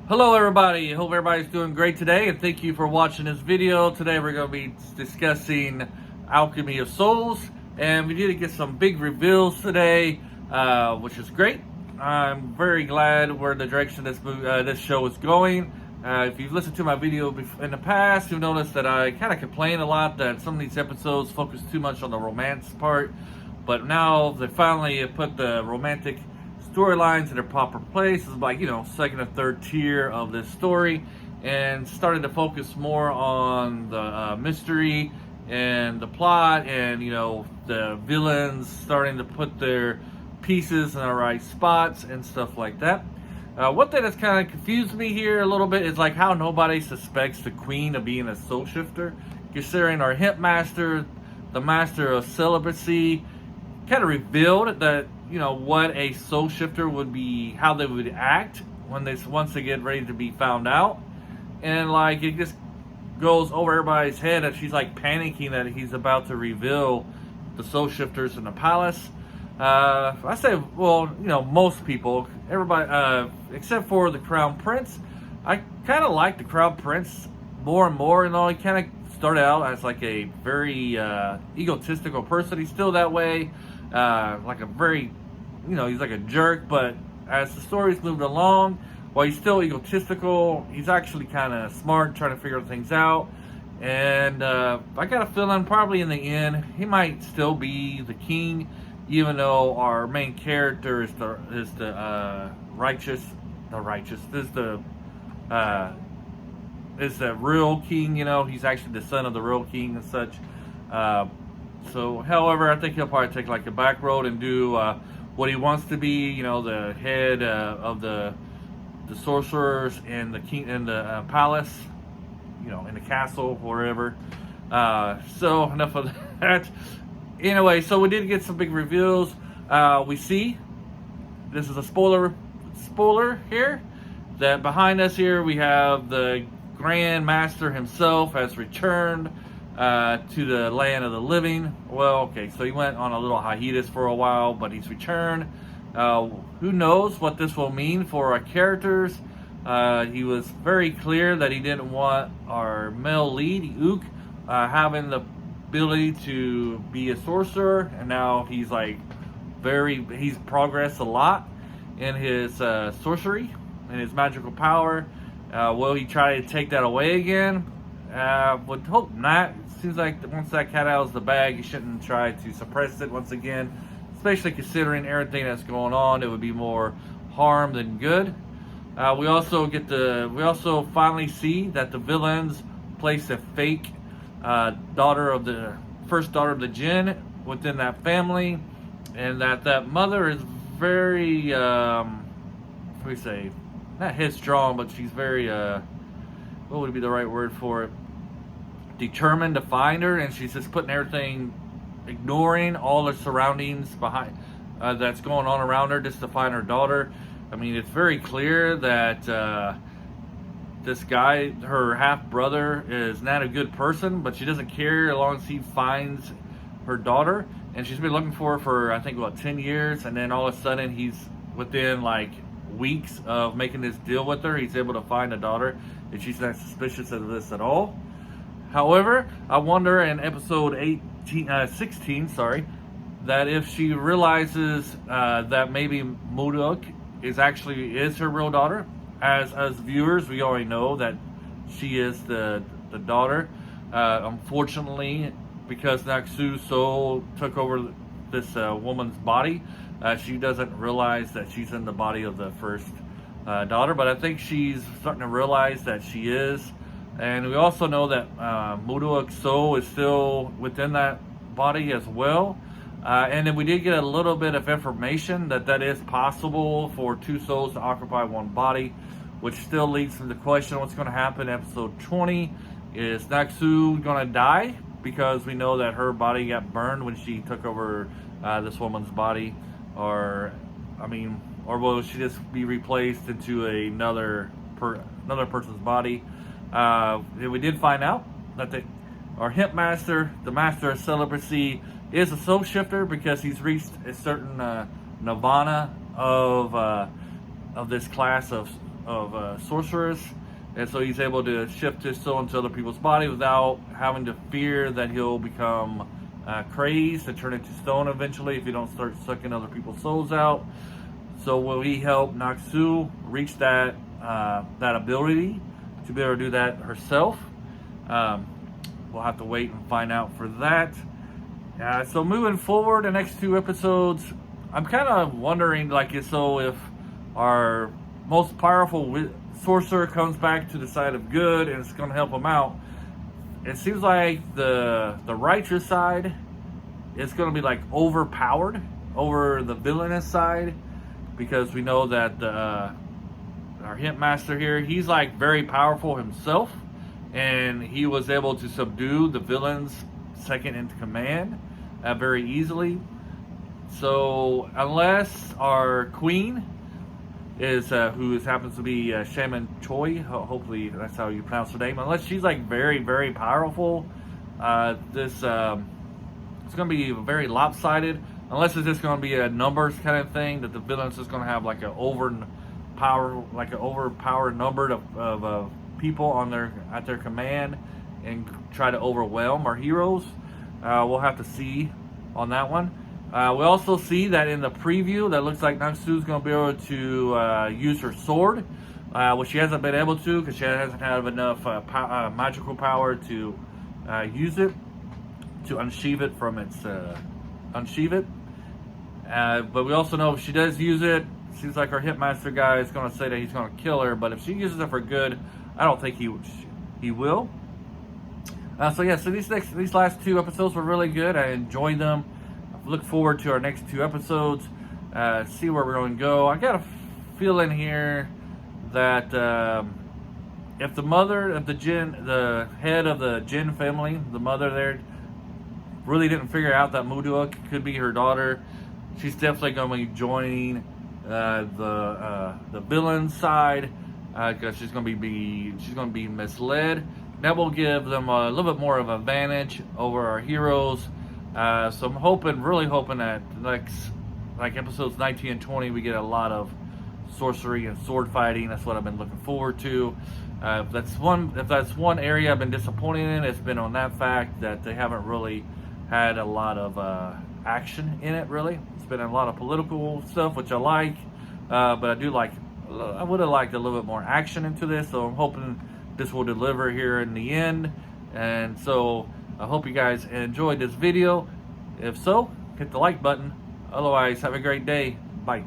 Hello everybody, hope everybody's doing great today and thank you for watching this video. Today we're going to be discussing Alchemy of Souls, and we did get some big reveals today, which is great. I'm very glad where the direction this show is going. If you've listened to my video in the past, you'll notice that I kind of complain a lot that some of these episodes focus too much on the romance part, but now they finally put the romantic storylines in their proper place. It's like, second or third tier of this story, and started to focus more on the mystery and the plot, and the villains starting to put their pieces in the right spots and stuff like that. One thing that's kind of confused me here a little bit is like how nobody suspects the queen of being a soul shifter, considering our hip master, the master of celibacy, kind of revealed that what a soul shifter would be, how they would act once they get ready to be found out, and like it just goes over everybody's head that she's like panicking that he's about to reveal the soul shifters in the palace. I say, well, most people, everybody, except for the Crown Prince. I kind of like the Crown Prince more and more. He kind of started out as like a very egotistical person. He's still that way. Like a very, he's like a jerk, but as the story's moved along, while he's still egotistical, he's actually kind of smart, trying to figure things out. And I got a feeling probably in the end, he might still be the king, even though our main character is the real king. He's actually the son of the real king and such. So, however, I think he'll probably take like a back road and do what he wants to be. The head of the sorcerers and the king in the palace. In the castle, wherever. So enough of that. Anyway, so we did get some big reveals. We see, this is a spoiler here, that behind us here we have the Grand Master himself has returned to the land of the living. Well, okay, so he went on a little hiatus for a while, but he's returned. Who knows what this will mean for our characters. He was very clear that he didn't want our male lead, Jae-wook, having the ability to be a sorcerer, and now he's like he's progressed a lot in his sorcery and his magical power. Will he try to take that away again? Would hope not. It seems like once that cat out of the bag, he shouldn't try to suppress it once again, especially considering everything that's going on. It would be more harm than good. We also finally see that the villains place a fake first daughter of the Jinn within that family, and that mother is very what do we say, not headstrong, but she's very what would be the right word for it, determined to find her, and she's just putting everything, ignoring all the surroundings behind that's going on around her just to find her daughter. I mean, it's very clear that this guy, her half brother, is not a good person, but she doesn't care as long as he finds her daughter. And she's been looking for her for, I think, about 10 years. And then all of a sudden, he's within like weeks of making this deal with her, he's able to find a daughter, and she's not suspicious of this at all. However, I wonder in episode 16, that if she realizes that maybe Jae-wook is her real daughter. As viewers, we already know that she is the daughter. Unfortunately, because Naksu's soul took over this woman's body, she doesn't realize that she's in the body of the first daughter. But I think she's starting to realize that she is. And we also know that Jae-wook's soul is still within that body as well. And then we did get a little bit of information that is possible for two souls to occupy one body, which still leads to the question what's going to happen in episode 20. Is Naksu going to die? Because we know that her body got burned when she took over this woman's body. Or will she just be replaced into another person's body? We did find out that our hip master, the master of celibacy, is a soul shifter because he's reached a certain nirvana of this class of sorceress, and so he's able to shift his soul into other people's body without having to fear that he'll become crazed and turn into stone eventually if you don't start sucking other people's souls out. So will he help Naksu reach that ability to be able to do that herself? We'll have to wait and find out for that. So moving forward, the next 2 episodes, I'm kind of wondering, like, so if our most powerful sorcerer comes back to the side of good and it's going to help him out, it seems like the righteous side is going to be like overpowered over the villainous side, because we know that our hint master here, he's like very powerful himself, and he was able to subdue the villain's second in command very easily. So unless our queen is who happens to be Shaman Choi, hopefully that's how you pronounce her name, unless she's like very, very powerful, this it's going to be very lopsided. Unless it's just going to be a numbers kind of thing, that the villain's just going to have like an overpowered number of people at their command and try to overwhelm our heroes. We'll have to see on that one. We also see that in the preview that looks like Naksu's going to be able to use her sword, which she hasn't been able to because she hasn't had enough magical power to use it, to unsheath it from its unsheath it. But we also know if she does use it, seems like our hitmaster guy is going to say that he's going to kill her. But if she uses it for good, I don't think he will. So these last 2 episodes were really good. I enjoyed them. I look forward to our next 2 episodes. See where we're going to go. I got a feeling here that if the head of the Jin family, the mother there, really didn't figure out that Jae-wook could be her daughter, she's definitely going to be joining the villain side, because she's going to be misled. That will give them a little bit more of an advantage over our heroes. So I'm really hoping that like episodes 19 and 20, we get a lot of sorcery and sword fighting. That's what I've been looking forward to. If that's one area I've been disappointed in, it's been on that fact that they haven't really had a lot of action in it. Really, it's been a lot of political stuff, which I like, but I would have liked a little bit more action into this. So I'm hoping this will deliver here in the end. And so I hope you guys enjoyed this video. If so, hit the like button. Otherwise, have a great day. Bye.